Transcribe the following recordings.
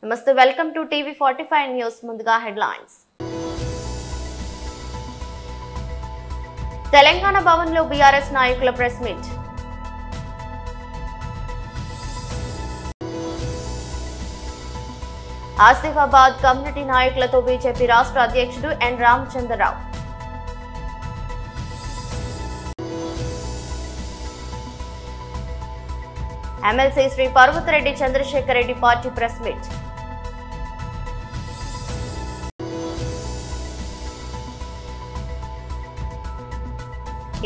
నమస్తే, welcome to TV 45 news. ముందుగా headlines. Telangana భవన్లో బీఆర్ఎస్ నాయకుల ప్రెస్ మీట్. ఆసిఫాబాద్ కమ్యూనిటీ నాయకులతో బీజేపీ రాష్ట్ర అధ్యక్షుడు N Ramachandrarao. MLC Shri Parvathareddy Chandrasekhar Reddy party press meet.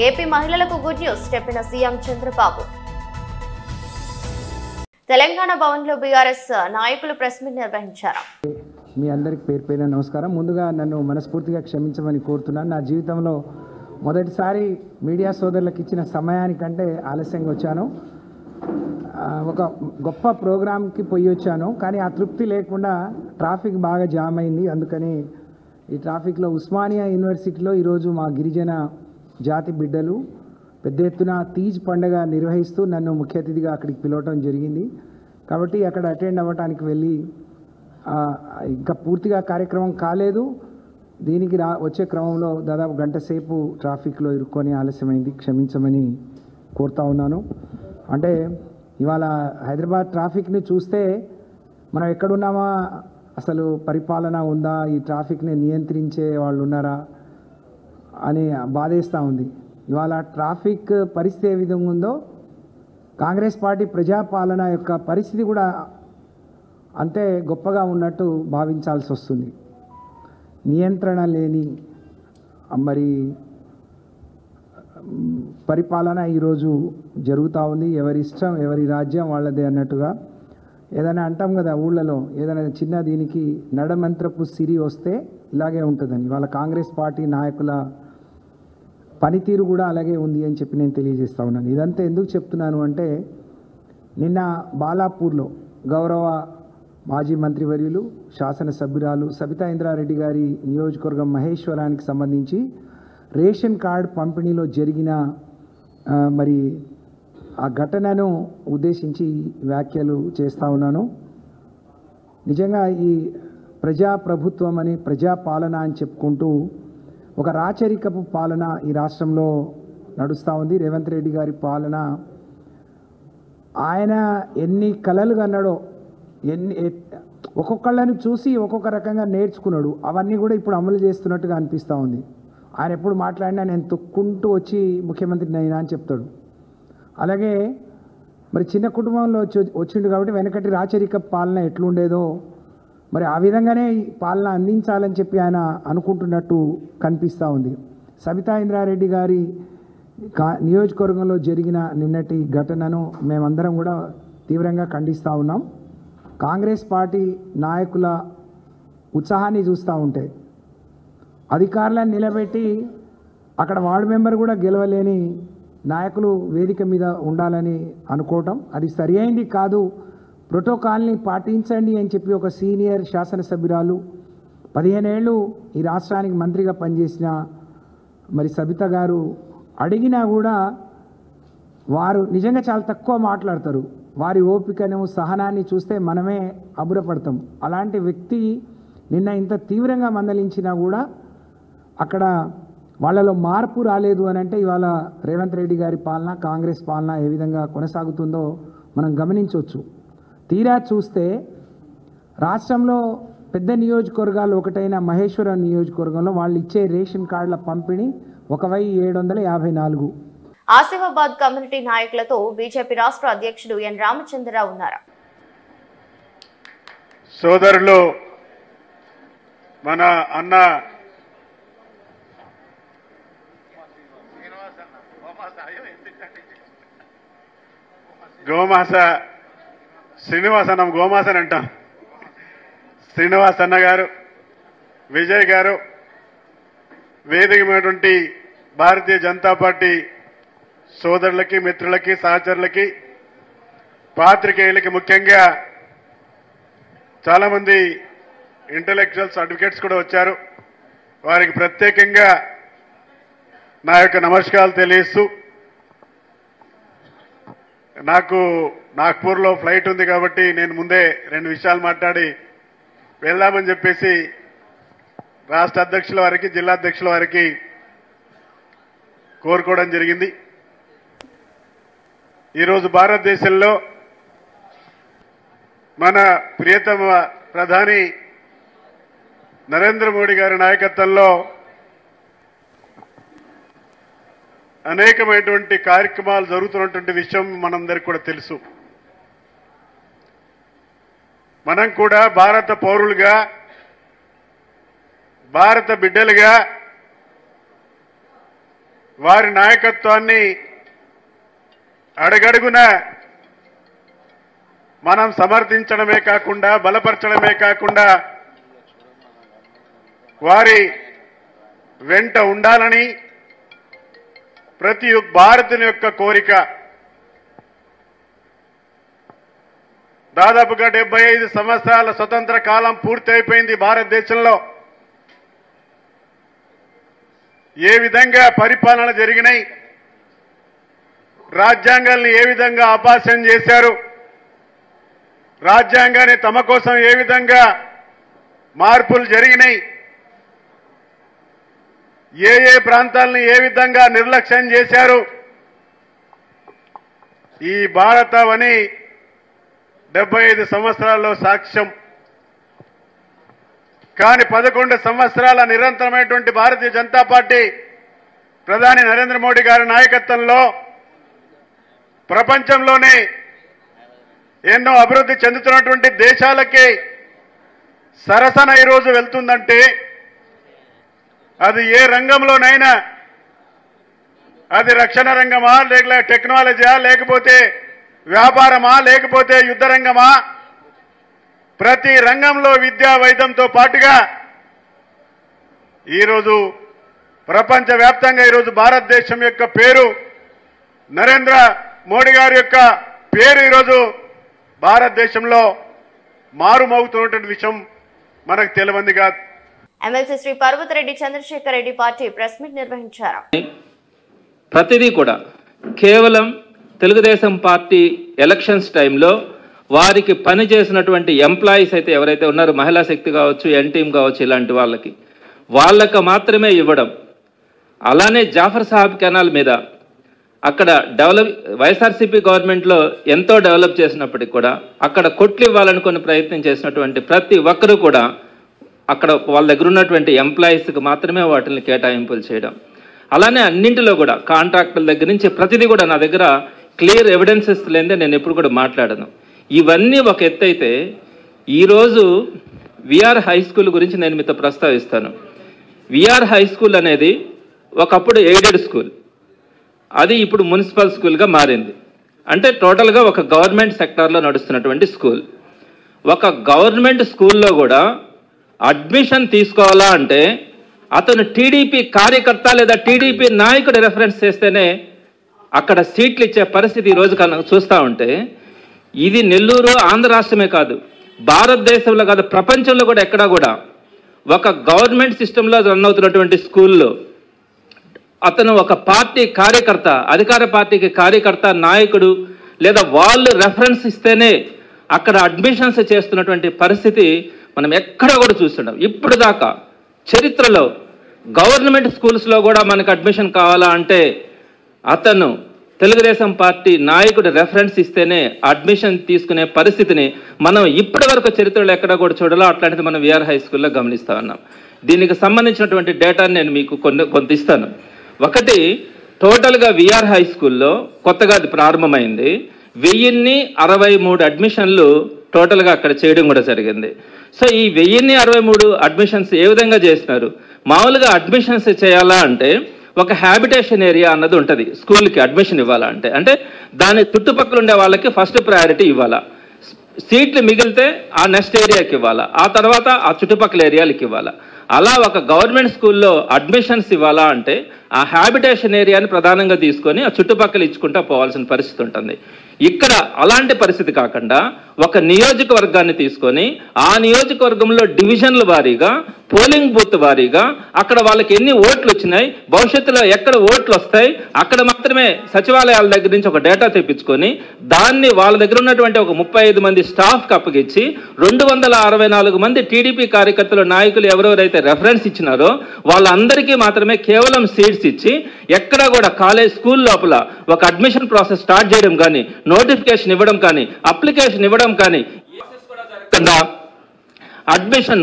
AP మహిళలకు గుడ్ న్యూస్ చెప్పిన సీఎం చంద్రబాబు. తెలంగాణ భవన్లో బీఆర్ఎస్ నాయకులు ప్రెస్ మీట్ నిర్వహించారు. మీ అందరికి పేరు పేరున నమస్కారం. ముందుగా నన్ను మనస్ఫూర్తిగా క్షమించమని కోరుతున్నాను. నా జీవితంలో మొదటిసారి మీడియా సోదరులకు ఇచ్చిన సమయానికంటే ఆలస్యంగా వచ్చాను. ఒక గొప్ప ప్రోగ్రాంకి పోయి వచ్చాను, కానీ ఆ తృప్తి లేకుండా ట్రాఫిక్ బాగా జామ్ అయింది. అందుకని ఈ ట్రాఫిక్లో ఉస్మానియా యూనివర్సిటీలో ఈరోజు మా గిరిజన జాతి బిడ్డలు పెద్ద ఎత్తున తీజ్ పండుగ నిర్వహిస్తూ నన్ను ముఖ్య అతిథిగా అక్కడికి పిలవటం జరిగింది. కాబట్టి అక్కడ అటెండ్ అవ్వడానికి వెళ్ళి ఇంకా పూర్తిగా కార్యక్రమం కాలేదు. దీనికి వచ్చే క్రమంలో దాదాపు గంట సేపు ట్రాఫిక్లో ఇరుక్కొని ఆలస్యమైంది, క్షమించమని కోరుతా ఉన్నాను. అంటే ఇవాళ హైదరాబాద్ ట్రాఫిక్ని చూస్తే మనం ఎక్కడున్నామా, అసలు పరిపాలన ఉందా, ఈ ట్రాఫిక్ని నియంత్రించే వాళ్ళు ఉన్నారా అని బాధేస్తూ ఉంది. ఇవాళ ట్రాఫిక్ పరిస్థితి ఏ విధంగా ఉందో కాంగ్రెస్ పార్టీ ప్రజాపాలన యొక్క పరిస్థితి కూడా అంతే గొప్పగా ఉన్నట్టు భావించాల్సి వస్తుంది. నియంత్రణ లేని మరి పరిపాలన ఈరోజు జరుగుతూ ఉంది. ఎవరి ఇష్టం ఎవరి రాజ్యం వాళ్ళదే అన్నట్టుగా. ఏదైనా అంటాం కదా ఊళ్ళలో, ఏదైనా చిన్న దీనికి నడమంత్రపు సిరి వస్తే ఇలాగే ఉంటుందని. ఇవాళ కాంగ్రెస్ పార్టీ నాయకుల పనితీరు కూడా అలాగే ఉంది అని చెప్పి నేను తెలియజేస్తూ ఉన్నాను. ఇదంతా ఎందుకు చెప్తున్నాను అంటే, నిన్న బాలాపూర్లో గౌరవ మాజీ మంత్రివర్యులు శాసనసభ్యురాలు సబితా ఇంద్రారెడ్డి గారి నియోజకవర్గం మహేశ్వరానికి సంబంధించి రేషన్ కార్డ్ పంపిణీలో జరిగిన మరి ఆ ఘటనను ఉద్దేశించి వ్యాఖ్యలు చేస్తూ ఉన్నాను. నిజంగా ఈ ప్రజాప్రభుత్వం అని ప్రజాపాలన అని చెప్పుకుంటూ ఒక రాచరికపు పాలన ఈ రాష్ట్రంలో నడుస్తూ ఉంది. రేవంత్ రెడ్డి గారి పాలన, ఆయన ఎన్ని కలలు కన్నాడో, ఒక్కొక్కళ్ళని చూసి ఒక్కొక్క రకంగా నేర్చుకున్నాడు. అవన్నీ కూడా ఇప్పుడు అమలు చేస్తున్నట్టుగా అనిపిస్తూ ఉంది. ఆయన ఎప్పుడు మాట్లాడినా నేను తొక్కుంటూ వచ్చి ముఖ్యమంత్రిని అయినా అని చెప్తాడు. అలాగే మరి చిన్న కుటుంబంలో వచ్చిండు కాబట్టి వెనకటి రాచరిక పాలన ఎట్లుండేదో మరి ఆ విధంగానే పాలన అందించాలని చెప్పి ఆయన అనుకుంటున్నట్టు కనిపిస్తూ ఉంది. సబితా ఇంద్రారెడ్డి గారి నియోజకవర్గంలో జరిగిన నిన్నటి ఘటనను మేమందరం కూడా తీవ్రంగా ఖండిస్తూ ఉన్నాం. కాంగ్రెస్ పార్టీ నాయకుల ఉత్సాహాన్ని చూస్తూ ఉంటే అధికారులను నిలబెట్టి అక్కడ వార్డు మెంబర్ కూడా గెలవలేని నాయకులు వేదిక మీద ఉండాలని అనుకోవటం అది సరి అయింది కాదు. ప్రోటోకాల్ని పాటించండి అని చెప్పి ఒక సీనియర్ శాసనసభ్యురాలు 15 ఏళ్ళు ఈ రాష్ట్రానికి మంత్రిగా పనిచేసిన మరి సబిత గారు అడిగినా కూడా వారు నిజంగా చాలా తక్కువ మాట్లాడతారు. వారి ఓపికను సహనాన్ని చూస్తే మనమే అబురపడతాం. అలాంటి వ్యక్తి నిన్న ఇంత తీవ్రంగా మందలించినా కూడా అక్కడ వాళ్ళలో మార్పు రాలేదు అని అంటే ఇవాళ రేవంత్ రెడ్డి గారి పాలన, కాంగ్రెస్ పాలన ఏ విధంగా కొనసాగుతుందో మనం గమనించవచ్చు. తీరా చూస్తే రాష్ట్రంలో పెద్ద నియోజకవర్గాలు ఒకటైన మహేశ్వరం నియోజకవర్గంలో వాళ్ళు ఇచ్చే రేషన్ కార్డుల పంపిణీ 1754. ఆసిఫాబాద్ కమ్యూనిటీ నాయకులతో బీజేపీ రాష్ట్ర అధ్యక్షుడు ఎన్ రామచంద్రరావు ఉన్నారు. సోదరులు, మన అన్న గోమాస శ్రీనివాసనం, గోమాసని అంటాం, శ్రీనివాస్ అన్న గారు, విజయ్ గారు, వేదికమైనటువంటి భారతీయ జనతా పార్టీ సోదరులకి, మిత్రులకి, సహచరులకి, పాత్రికేయులకి, ముఖ్యంగా చాలా మంది ఇంటలెక్చువల్స్, అడ్వకేట్స్ కూడా వచ్చారు. వారికి ప్రత్యేకంగా నా యొక్క నమస్కారాలు తెలియజేస్తూ, నాకు నాగ్పూర్లో ఫ్లైట్ ఉంది కాబట్టి నేను ముందే 2 విషయాలు మాట్లాడి వెళ్దామని చెప్పేసి రాష్ట్ర అధ్యక్షుల వారికి జిల్లా అధ్యక్షుల వారికి కోరుకోవడం జరిగింది. ఈరోజు భారతదేశంలో మన ప్రియతమ ప్రధాని నరేంద్ర మోడీ గారి నాయకత్వంలో అనేకమైనటువంటి కార్యక్రమాలు జరుగుతున్నటువంటి విషయం మనందరికీ కూడా తెలుసు. మనం కూడా భారత పౌరులుగా, భారత బిడ్డలుగా వారి నాయకత్వాన్ని అడుగడుగున మనం సమర్థించడమే కాకుండా, బలపరచడమే కాకుండా వారి వెంట ఉండాలని ప్రతి భారతుని యొక్క కోరిక. దాదాపుగా 75 సంవత్సరాల స్వతంత్ర కాలం పూర్తి అయిపోయింది భారతదేశంలో. ఏ విధంగా పరిపాలన జరిగినాయి, రాజ్యాంగాల్ని ఏ విధంగా అపహాస్యం చేశారు, రాజ్యాంగాన్ని తమ కోసం ఏ విధంగా మార్పులు జరిగినాయి, ఏ ఏ ప్రాంతాలను ఏ విధంగా నిర్లక్ష్యం చేశారు. ఈ భారతవని 75 సంవత్సరాల్లో సాక్ష్యం. కానీ 11 సంవత్సరాల నిరంతరమైనటువంటి భారతీయ జనతా పార్టీ ప్రధాని నరేంద్ర మోడీ గారి నాయకత్వంలో ప్రపంచంలోనే ఎన్నో అభివృద్ధి చెందుతున్నటువంటి దేశాలకి సరసన ఈరోజు వెళ్తుందంటే అది ఏ రంగంలోనైనా, అది రక్షణ రంగమా, లేక టెక్నాలజీయా, లేకపోతే వ్యాపారమా, లేకపోతే యుద్ధ రంగమా, ప్రతి రంగంలో విద్యా వైద్యంతో పాటుగా ఈరోజు ప్రపంచవ్యాప్తంగా ఈరోజు భారతదేశం యొక్క పేరు, నరేంద్ర మోడీ గారి యొక్క పేరు ఈరోజు భారతదేశంలో మారుమోగుతున్నటువంటి విషయం మనకు తెలియంది కాదు. MLC Shri Parvathareddy Chandrasekhar Reddy party press meet నిర్వహించారు. ప్రతిదీ కూడా కేవలం తెలుగుదేశం పార్టీ ఎలక్షన్స్ టైంలో వారికి పని చేసినటువంటి ఎంప్లాయీస్ అయితే ఎవరైతే ఉన్నారో, మహిళా శక్తి కావచ్చు, ఎన్ టీమ్ కావచ్చు, ఇలాంటి వాళ్ళకి మాత్రమే ఇవ్వడం. అలానే జాఫర్ సాహెబ్ కెనాల్ మీద అక్కడ వైఎస్ఆర్సీపీ గవర్నమెంట్లో ఎంతో డెవలప్ చేసినప్పటికీ కూడా అక్కడ కొట్లు ఇవ్వాలనుకుని ప్రయత్నం చేసినటువంటి ప్రతి ఒక్కరూ కూడా అక్కడ వాళ్ళ దగ్గర ఉన్నటువంటి ఎంప్లాయీస్కి మాత్రమే వాటిని కేటాయింపులు చేయడం. అలానే అన్నింటిలో కూడా కాంట్రాక్టుల దగ్గర నుంచి ప్రతిదీ కూడా నా దగ్గర క్లియర్ ఎవిడెన్సెస్ లేదే నేను ఎప్పుడు కూడా మాట్లాడను. ఇవన్నీ ఒక ఎత్తు అయితే, ఈరోజు విఆర్ హై స్కూల్ గురించి నేను మీతో ప్రస్తావిస్తాను. విఆర్ హై స్కూల్ అనేది ఒకప్పుడు ఎయిడెడ్ స్కూల్, అది ఇప్పుడు మున్సిపల్ స్కూల్గా మారింది. అంటే టోటల్గా ఒక గవర్నమెంట్ సెక్టార్లో నడుస్తున్నటువంటి స్కూల్. ఒక గవర్నమెంట్ స్కూల్లో కూడా అడ్మిషన్ తీసుకోవాలా అంటే అతను టీడీపీ కార్యకర్త లేదా టీడీపీ నాయకుడు రెఫరెన్స్ చేస్తేనే అక్కడ సీట్లు ఇచ్చే పరిస్థితి ఈరోజు చూస్తూ ఉంటే, ఇది నెల్లూరు ఆంధ్ర రాష్ట్రమే కాదు, భారతదేశంలో కాదు, ప్రపంచంలో కూడా ఎక్కడా కూడా ఒక గవర్నమెంట్ సిస్టంలో రన్ అవుతున్నటువంటి స్కూల్లో అతను ఒక పార్టీ కార్యకర్త, అధికార పార్టీకి కార్యకర్త, నాయకుడు లేదా వాళ్ళు రెఫరెన్స్ ఇస్తేనే అక్కడ అడ్మిషన్స్ చేస్తున్నటువంటి పరిస్థితి మనం ఎక్కడ కూడా చూస్తున్నాం. ఇప్పుడు దాకా చరిత్రలో గవర్నమెంట్ స్కూల్స్లో కూడా మనకు అడ్మిషన్ కావాలా అంటే అతను తెలుగుదేశం పార్టీ నాయకుడు రెఫరెన్స్ ఇస్తేనే అడ్మిషన్ తీసుకునే పరిస్థితిని మనం ఇప్పటి వరకు చరిత్రలో ఎక్కడ కూడా చూడాలో అట్లాంటిది మనం విఆర్ హై స్కూల్లో గమనిస్తూ ఉన్నాం. దీనికి సంబంధించినటువంటి డేటాని నేను మీకు కొంత ఇస్తాను. ఒకటి, టోటల్గా విఆర్ హై స్కూల్లో కొత్తగా అది ప్రారంభమైంది. 1063 అడ్మిషన్లు టోటల్గా అక్కడ చేయడం కూడా జరిగింది. సో ఈ 1063 అడ్మిషన్స్ ఏ విధంగా చేసినారు? మామూలుగా అడ్మిషన్స్ చేయాలా అంటే ఒక హ్యాబిటేషన్ ఏరియా అన్నది ఉంటుంది స్కూల్కి అడ్మిషన్ ఇవ్వాలా అంటే దాని చుట్టుపక్కల ఉండే వాళ్ళకి ఫస్ట్ ప్రయారిటీ ఇవ్వాలా, సీట్లు మిగిలితే ఆ నెక్స్ట్ ఏరియాకి ఇవ్వాలా, ఆ తర్వాత ఆ చుట్టుపక్కల ఏరియాలకి ఇవ్వాలా. అలా ఒక గవర్నమెంట్ స్కూల్లో అడ్మిషన్స్ ఇవ్వాలా అంటే ఆ హ్యాబిటేషన్ ఏరియాని ప్రధానంగా తీసుకొని ఆ చుట్టుపక్కల ఇచ్చుకుంటూ పోవాల్సిన పరిస్థితి ఉంటుంది. ఇక్కడ అలాంటి పరిస్థితి కాకుండా ఒక నియోజకవర్గాన్ని తీసుకొని ఆ నియోజకవర్గంలో డివిజన్ల వారీగా పోలింగ్ బూత్ వారీగా అక్కడ వాళ్ళకి ఎన్ని ఓట్లు వచ్చినాయి, భవిష్యత్తులో ఎక్కడ ఓట్లు వస్తాయి, అక్కడ మాత్రమే సచివాలయాల దగ్గర నుంచి ఒక డేటా తెప్పించుకొని దాన్ని వాళ్ళ దగ్గర ఉన్నటువంటి ఒక 35 మంది స్టాఫ్కి అప్పగించి 264 మంది టీడీపీ కార్యకర్తలు నాయకులు ఎవరెవరైతే రెఫరెన్స్ ఇచ్చినారో వాళ్ళందరికీ మాత్రమే కేవలం సీట్స్ ఇచ్చి ఎక్కడ కూడా కాలేజ్ స్కూల్ లోపల ఒక అడ్మిషన్ ప్రాసెస్ స్టార్ట్ చేయడం కానీ, నోటిఫికేషన్ ఇవ్వడం కానీ, అప్లికేషన్ ఇవ్వడం కానీ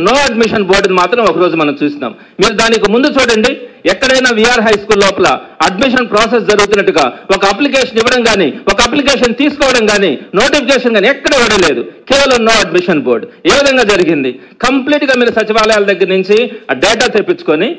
నో అడ్మిషన్ బోర్డుని మాత్రం ఒకరోజు మనం చూస్తున్నాం. మీరు దానికి ముందు చూడండి, ఎక్కడైనా విఆర్ హై స్కూల్ లోపల అడ్మిషన్ ప్రాసెస్ జరుగుతున్నట్టుగా ఒక అప్లికేషన్ ఇవ్వడం కానీ, ఒక అప్లికేషన్ తీసుకోవడం కానీ, నోటిఫికేషన్ కానీ ఎక్కడ ఇవ్వలేదు. కేవలం నో అడ్మిషన్ బోర్డు. ఏ విధంగా జరిగింది? కంప్లీట్ గా మీరు సచివాలయాల దగ్గర నుంచి ఆ డేటా తెప్పించుకొని.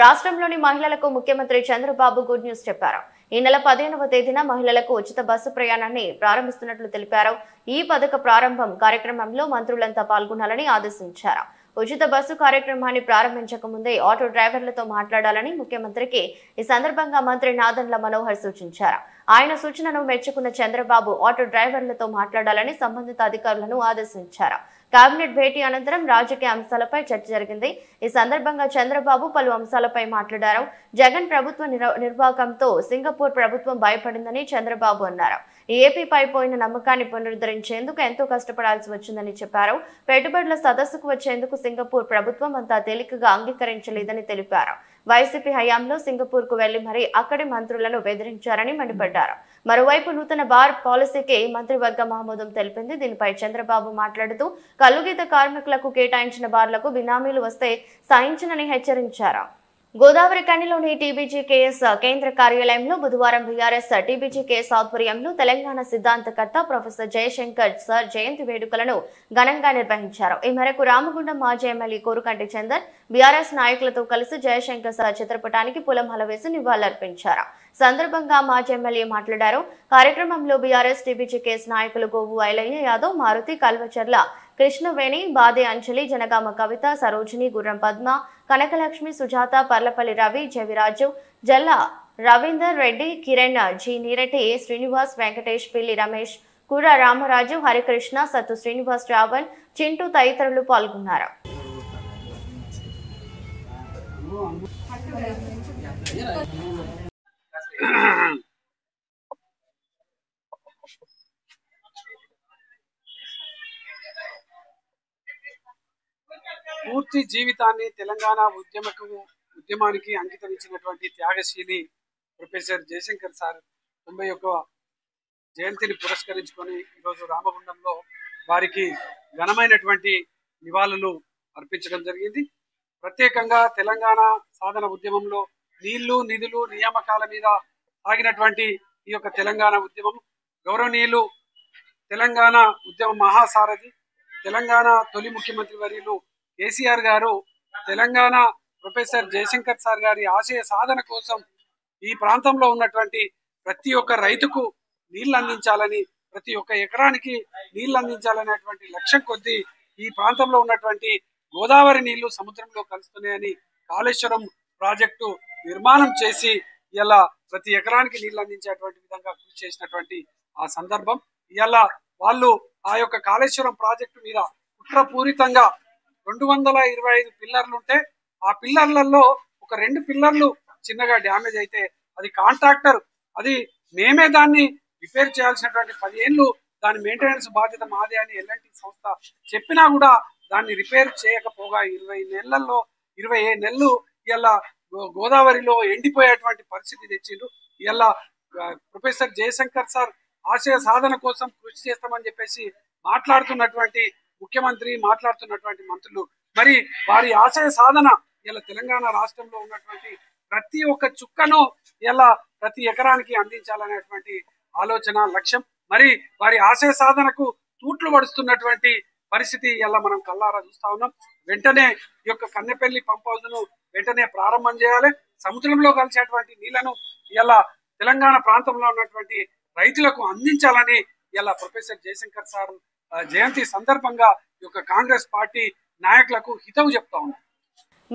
రాష్ట్రంలోని మహిళలకు ముఖ్యమంత్రి చంద్రబాబు గుడ్ న్యూస్ చెప్పారు. ఈ నెల 15వ తేదీన మహిళలకు ఉచిత బస్సు ప్రయాణాన్ని ప్రారంభిస్తున్నట్లు తెలిపారు. ఈ పథక ప్రారంభం కార్యక్రమంలో మంత్రులంతా పాల్గొనాలని ఆదేశించారు. ఉచిత బస్సు కార్యక్రమాన్ని ప్రారంభించక ముందే ఆటో డ్రైవర్లతో మాట్లాడాలని ముఖ్యమంత్రికి ఈ సందర్భంగా మంత్రి నాదెండ్ల మనోహర్ సూచించారు. ఆయన సూచనను మెచ్చుకున్న చంద్రబాబు ఆటో డ్రైవర్లతో మాట్లాడాలని సంబంధిత అధికారులను ఆదేశించారు. కేబినెట్ భేటీ అనంతరం రాజకీయ అంశాలపై చర్చ జరిగింది. ఈ సందర్భంగా చంద్రబాబు పలు అంశాలపై మాట్లాడారు. జగన్ ప్రభుత్వ నిర్వాహకంతో సింగపూర్ ప్రభుత్వం భయపడిందని చంద్రబాబు అన్నారు. ఏపీపై పోయిన నమ్మకాన్ని పునరుద్ధరించేందుకు ఎంతో కష్టపడాల్సి వచ్చిందని చెప్పారు. పెట్టుబడుల సదస్సుకు వచ్చేందుకు సింగపూర్ ప్రభుత్వం అంతా తేలికగా అంగీకరించలేదని తెలిపారు. వైసీపీ హయాంలో సింగపూర్ కు వెళ్లి మరీ అక్కడి మంత్రులను బెదిరించారని మండిపడ్డారు. మరోవైపు నూతన బార్ పాలసీకి మంత్రివర్గం ఆమోదం తెలిపింది. దీనిపై చంద్రబాబు మాట్లాడుతూ కల్లుగీత కార్మికులకు కేటాయించిన బార్లకు బినామీలు వస్తే సహించనని హెచ్చరించారు. గోదావరి కనిలోని టీబీజీకేఎస్ కేంద్ర కార్యాలయంలో బుధవారం బీఆర్ఎస్ టీబీజీకేఎస్ ఆధ్వర్యంలో తెలంగాణ సిద్ధాంతకర్త ప్రొఫెసర్ జయశంకర్ సార్ జయంతి వేడుకలను ఘనంగా నిర్వహించారు. ఈ మేరకు రామగుండం మాజీ ఎమ్మెల్యే కోరుకంటి చందర్ బీఆర్ఎస్ నాయకులతో కలిసి జయశంకర్ సార్ చిత్రపటానికి పూలమాల వేసి నివాళులర్పించారు. సందర్భంగా మాజీ ఎమ్మెల్యే మాట్లాడారు. కార్యక్రమంలో బీఆర్ఎస్ టీబీజీకేఎస్ నాయకులు గోవు ఐలయ్య యాదవ్, మారుతి, కల్వచర్ల కృష్ణవేణి, బాదే అంజలి, జనగామ కవిత, సరోజిని, గుర్రం పద్మ, కనకలక్ష్మి, సుజాత, పర్లపల్లి రవి, జవిరాజు, జల్ల రవీందర్ రెడ్డి, కిరణ్ జి నీరటి, శ్రీనివాస్, వెంకటేష్, పిల్లి రమేష్, కూర రామరాజు, హరికృష్ణ, సత్తు శ్రీనివాస్, రావణ్, చింటూ తదితరులు పాల్గొన్నారు. పూర్తి జీవితాన్ని తెలంగాణ ఉద్యమానికి అంకితం ఇచ్చినటువంటి త్యాగశీలి ప్రొఫెసర్ జయశంకర్ సార్ 91వ జయంతిని పురస్కరించుకొని ఈరోజు రామగుండంలో వారికి ఘనమైనటువంటి నివాళులు అర్పించడం జరిగింది. ప్రత్యేకంగా తెలంగాణ సాధన ఉద్యమంలో నీళ్లు, నిధులు, నియామకాల మీద సాగినటువంటి ఈ యొక్క తెలంగాణ ఉద్యమం గౌరవనీయులు తెలంగాణ ఉద్యమ మహాసారథి, తెలంగాణ తొలి ముఖ్యమంత్రి వర్యులు కేసీఆర్ గారు తెలంగాణ ప్రొఫెసర్ జయశంకర్ సార్ గారి ఆశయ సాధన కోసం ఈ ప్రాంతంలో ఉన్నటువంటి ప్రతి ఒక్క రైతుకు నీళ్లు అందించాలని, ప్రతి ఒక్క ఎకరానికి నీళ్లు అందించాలనేటువంటి లక్ష్యం కొద్దీ ఈ ప్రాంతంలో ఉన్నటువంటి గోదావరి నీళ్లు సముద్రంలో కలుస్తున్నాయని కాళేశ్వరం ప్రాజెక్టు నిర్మాణం చేసి ఇలా ప్రతి ఎకరానికి నీళ్లు అందించేటువంటి విధంగా కృషి చేసినటువంటి ఆ సందర్భం. ఇలా వాళ్ళు ఆ యొక్క కాళేశ్వరం ప్రాజెక్టు మీద కుట్రపూరితంగా 225 పిల్లర్లు ఉంటే ఆ పిల్లర్లలో ఒక 2 పిల్లర్లు చిన్నగా డ్యామేజ్ అయితే అది కాంట్రాక్టర్, అది మేమే దాన్ని రిపేర్ చేయాల్సినటువంటి 10 ఏళ్ళు దాని మెయింటెనెన్స్ బాధ్యత మాదే అని ఎల్ఎన్టీ సంస్థ చెప్పినా కూడా దాన్ని రిపేర్ చేయకపోగా 21 నెలలు ఇలా గోదావరిలో ఎండిపోయేటువంటి పరిస్థితి తెచ్చిండ్రు. ఇలా ప్రొఫెసర్ జయశంకర్ సార్ ఆశయ సాధన కోసం కృషి చేస్తామని చెప్పేసి మాట్లాడుతున్నటువంటి ముఖ్యమంత్రి, మాట్లాడుతున్నటువంటి మంత్రులు, మరి వారి ఆశయ సాధన ఇలా తెలంగాణ రాష్ట్రంలో ఉన్నటువంటి ప్రతి ఒక్క చుక్కను ఇలా ప్రతి ఎకరానికి అందించాలనేటువంటి ఆలోచన, లక్ష్యం. మరి వారి ఆశయ సాధనకు తూట్లు పడుస్తున్నటువంటి పరిస్థితి ఇలా మనం కల్లారా చూస్తా ఉన్నాం. వెంటనే ఈ యొక్క కన్నెపల్లి పంప్ హౌస్ ను వెంటనే ప్రారంభం చేయాలి. సముద్రంలో కలిసేటువంటి నీళ్లను ఇలా తెలంగాణ ప్రాంతంలో ఉన్నటువంటి రైతులకు అందించాలని ఇలా ప్రొఫెసర్ జయశంకర్ సార్ జయంతి సందర్భంగా ఈ యొక్క కాంగ్రెస్ పార్టీ నాయకులకు హితవు చెప్తా ఉన్నారు.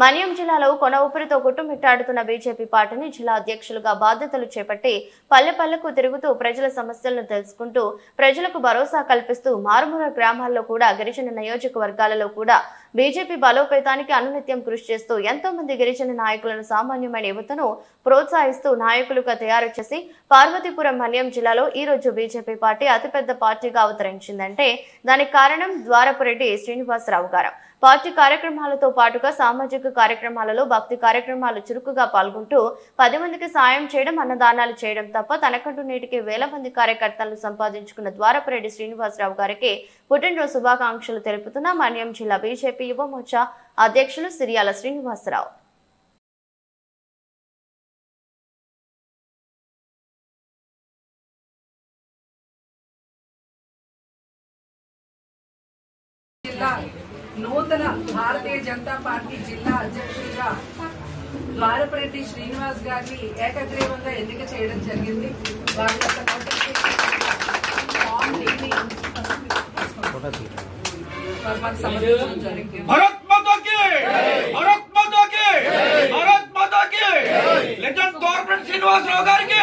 మన్యం జిల్లాలో కొన ఊపిరితో గుట్టుమిట్టాడుతున్న బీజేపీ పార్టీని జిల్లా అధ్యక్షులుగా బాధ్యతలు చేపట్టి పల్లె తిరుగుతూ ప్రజల సమస్యలను తెలుసుకుంటూ ప్రజలకు భరోసా కల్పిస్తూ మారుమూల గ్రామాల్లో కూడా గిరిజన నియోజకవర్గాలలో కూడా బీజేపీ బలోపేతానికి అనునిత్యం కృషి చేస్తూ ఎంతో మంది గిరిజన నాయకులను సామాన్యమైన యువతను ప్రోత్సహిస్తూ నాయకులుగా తయారు చేసి పార్వతీపురం మన్యం జిల్లాలో ఈ రోజు బీజేపీ పార్టీ అతిపెద్ద పార్టీగా అవతరించిందంటే దానికి కారణం ద్వారపురెడ్డి శ్రీనివాసరావు గారు. పార్టీ కార్యక్రమాలతో పాటుగా సామాజిక కార్యక్రమాలలో భక్తి కార్యక్రమాలు చురుకుగా పాల్గొంటూ 10 మందికి సాయం చేయడం, అన్నదానాలు చేయడం తప్ప తనకంటూ నేటికి వేల మంది కార్యకర్తలను సంపాదించుకున్న ద్వారపురెడ్డి శ్రీనివాసరావు గారికి పుట్టినరోజు శుభాకాంక్షలు తెలుపుతున్న మన్యం జిల్లా బీజేపీ యువ మోర్చా అధ్యక్షులు సిరియాల శ్రీనివాసరావు. నూతన భారతీయ జనతా పార్టీ జిల్లా అధ్యక్షుడిగా ద్వారపురెడ్డి శ్రీనివాస్ గారిని ఏకగ్రీవంగా ఎన్నిక చేయడం జరిగింది. వారి యొక్క శ్రీనివాసరావు గారికి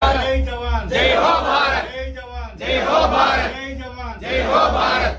జై జవాన్ జై హో భారత్, జై జవాన్ జై హో భారత్, జై జవాన్ జై హో భారత్.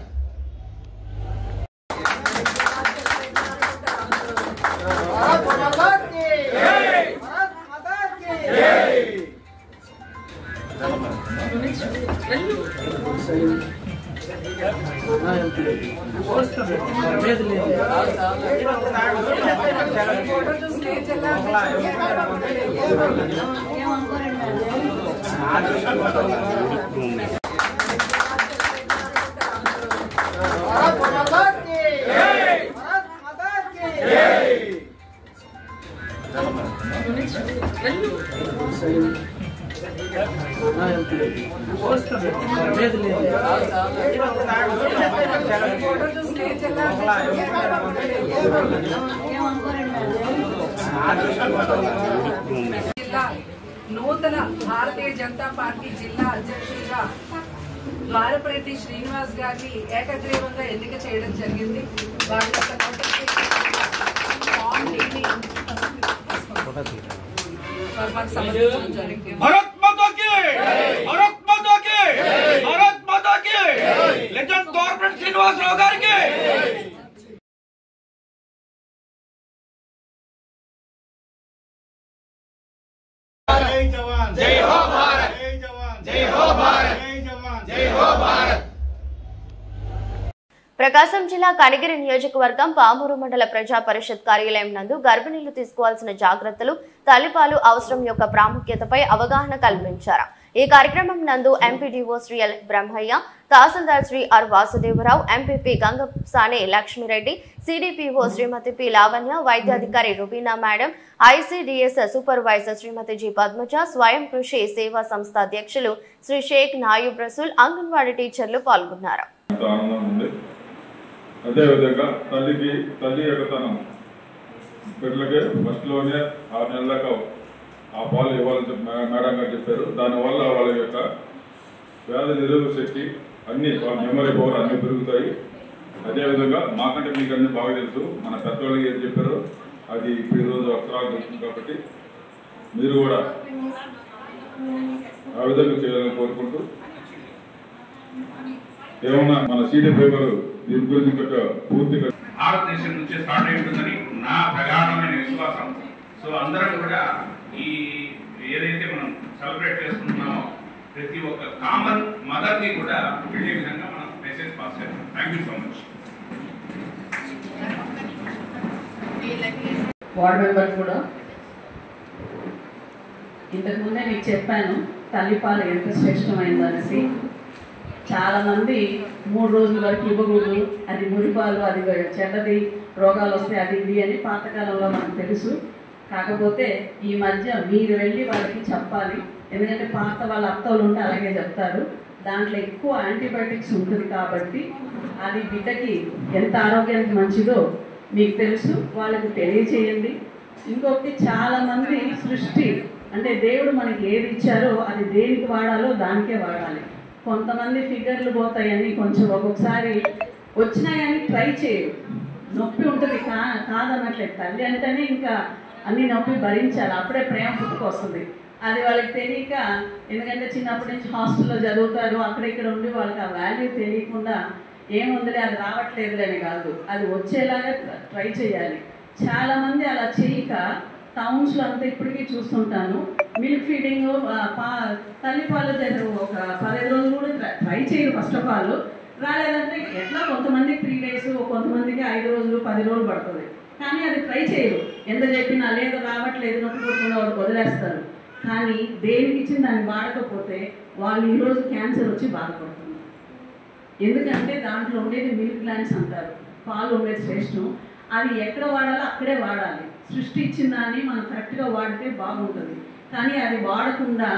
జిల్లా నూతన భారతీయ జనతా పార్టీ జిల్లా అధ్యక్షుడిగా ద్వారపురెడ్డి శ్రీనివాస్ గారిని ఏకగ్రీవంగా ఎన్నిక చేయడం జరిగింది. వారి యొక్క శ్రీనివాసరావు గారికి జై జవాన్ జై హో భారత్, జై జవాన్ జై హో భారత్, జై జవాన్ జై హో భారత్. ప్రకాశం జిల్లా కనిగిరి నియోజకవర్గం పామూరు మండల ప్రజా పరిషత్ కార్యాలయం నందు గర్భిణీలు తీసుకోవాల్సిన జాగ్రత్తలు, తల్లిపాలు అవసరం యొక్క ప్రాముఖ్యతపై అవగాహన కల్పించారు. ఈ కార్యక్రమం నందు ఎంపీడీఓ శ్రీ ఎల్ బ్రహ్మయ్య, తహసీల్దార్ Shri R Vasudevarao, MPP Gangasani Lakshmireddy, CDPO Shrimati P Lavanya, వైద్యాధికారి Rubina madam, ICDS supervisor Shrimati G Padmaja, స్వయం కృషి సేవా సంస్థ అధ్యక్షులు శ్రీ షేక్ నాయూబ్ రసూల్, అంగన్వాడీ టీచర్లు పాల్గొన్నారు. అదేవిధంగా తల్లి యొక్క తనం పిల్లలకి ఫస్ట్లోనే 6 నెలల దాకా ఆ పాలు ఇవ్వాలని చెప్పి మేడం గారు చెప్పారు. దానివల్ల వాళ్ళ యొక్క వ్యాధి నిరోధక శక్తి అన్ని వాళ్ళ మెమరీ పవర్ అన్నీ పెరుగుతాయి. అదేవిధంగా మాకంటే మీకు అన్నీ బాగా తెలుసు, మన పెద్దవాళ్ళకి ఏం చెప్పారో అది ఇప్పుడు ఈరోజు అక్షరాలు తెలుస్తుంది. కాబట్టి మీరు కూడా ఆ విధంగా చేయాలని కోరుకుంటూ, ఏమన్నా మన సీడీ పేపర్ దీని గురించి ఇంకా పూర్తిగా భారతదేశం నుంచి స్టార్ట్ అయి ఉంటుందని నా ప్రగాఢమైన విశ్వాసం. సో అందరం కూడా ఈ ఏదైతే మనం సెలబ్రేట్ చేసుకుంటున్నామో ప్రతి ఒక్క కామన్ మదర్కి కూడా వెళ్ళే విధంగా మనం మెసేజ్ పాస్ చేస్తాం. Thank you so much. Ward member కూడా ఇంతకుముందే మీకు చెప్పాను తల్లిపాలు ఎంత శ్రేష్టమైందనేసి. చాలామంది 3 రోజుల వరకు ఇవ్వకూడదు, అది మురిపాలు, అది చెడ్డది, రోగాలు వస్తాయి, అది ఇది అని పాతకాలంలో మనకు తెలుసు. కాకపోతే ఈ మధ్య మీరు వెళ్ళి వాళ్ళకి చెప్పాలి. ఎందుకంటే పాత వాళ్ళ అత్తలు ఉంటే అలాగే చెప్తారు. దాంట్లో ఎక్కువ యాంటీబయాటిక్స్ ఉంటుంది కాబట్టి అది బిడ్డకి ఎంత ఆరోగ్యానికి మంచిదో మీకు తెలుసు, వాళ్ళకి తెలియచేయండి. ఇంకొకటి చాలామంది సృష్టి అంటే దేవుడు మనకి ఏది ఇచ్చారో అది దేనికి వాడాలో దానికే వాడాలి. కొంతమంది ఫిగర్లు పోతాయని కొంచెం ఒక్కొక్కసారి వచ్చినా కానీ ట్రై చేయరు. నొప్పి ఉంటుంది కాదన్నట్లేదు. తల్లి అంటేనే ఇంకా అన్ని నొప్పి భరించాలి, అప్పుడే ప్రేమ పుట్టుకొస్తుంది. అది వాళ్ళకి తెలియక, ఎందుకంటే చిన్నప్పటి నుంచి హాస్టల్లో చదువుతారు, అక్కడ ఇక్కడ ఉండి వాళ్ళకి ఆ వాల్యూ తెలియకుండా ఏముందిలే అది రావట్లేదులేని కాదు, అది వచ్చేలాగా ట్రై చేయాలి. చాలామంది అలా చేయక టౌన్స్లో అంతా ఇప్పటికీ చూస్తుంటాను, మిల్క్ ఫీడింగ్ తల్లిపాలు ఒక 15 రోజులు కూడా ట్రై చేయరు. ఫస్ట్ ఆఫ్ ఆల్ రాలేదంటే ఎట్లా కొంతమందికి 3 days, కొంతమందికి 5 రోజులు 10 రోజులు పడుతుంది, కానీ అది ట్రై చేయరు. ఎంత చెప్పినా లేదు రావట్లేదు నొప్పి పుట్టుకున్న వాళ్ళు వదిలేస్తారు. కానీ దేనికి ఇచ్చిన దాన్ని వాడకపోతే వాళ్ళు ఈరోజు క్యాన్సర్ వచ్చి బాధపడుతున్నారు. ఎందుకంటే దాంట్లో ఉండేది మిల్క్ గ్లాండ్స్ అంటారు, పాలు ఉండేది శ్రేష్టం. అది ఎక్కడ వాడాలో అక్కడే వాడాలి. సృష్టి ఇచ్చిన దాన్ని మనం కరెక్ట్గా వాడితే బాగుంటుంది. కానీ అది వాడకుండా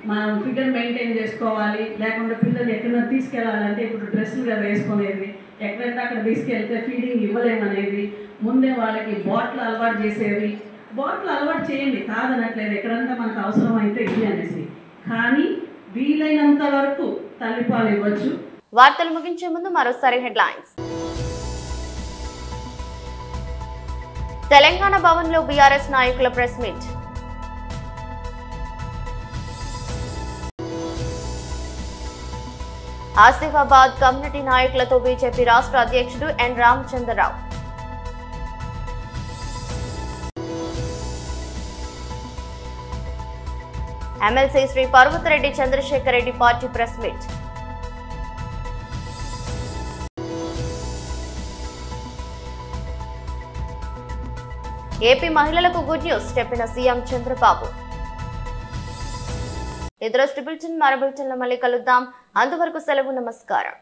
మనం ఫిగర్ మెయింటైన్ చేసుకోవాలి, లేకుంటే పిల్లలు ఎక్కడైనా తీసుకెళ్ళాలంటే ఇప్పుడు డ్రెస్సులుగా వేసుకునేది, ఎక్కడంటే అక్కడ తీసుకెళ్తే ఫీడింగ్ ఇవ్వలేమనేది, ముందే వాళ్ళకి బాటిల్ అలవాటు చేసేది. బాటిల్ అలవాటు చేయండి, కాదనట్లేదు, ఎక్కడంతా మనకు అవసరం అయితే ఇది అనేసి. కానీ వీలైనంత వరకు తల్లిపాలు ఇవ్వచ్చు. వార్తలు ముగించే ముందు మరోసారి హెడ్లైన్స్. తెలంగాణ భవన్లో బీఆర్ఎస్ నాయకుల ప్రెస్ మీట్. ఆసిఫాబాద్ కమ్యూనిటీ నాయకులతో బీజేపీ రాష్ట్ర అధ్యక్షుడు N Ramachandrarao. MLC Shri Parvathareddy Chandrasekhar Reddy party press meet. AP మహిళలకు గుడ్ న్యూస్ చెప్పిన సీఎం చంద్రబాబు. ఇతర బులెటిన్ మరో బులెటిన్లో మళ్ళీ కలుద్దాం. అంతవరకు సెలవు, నమస్కారం.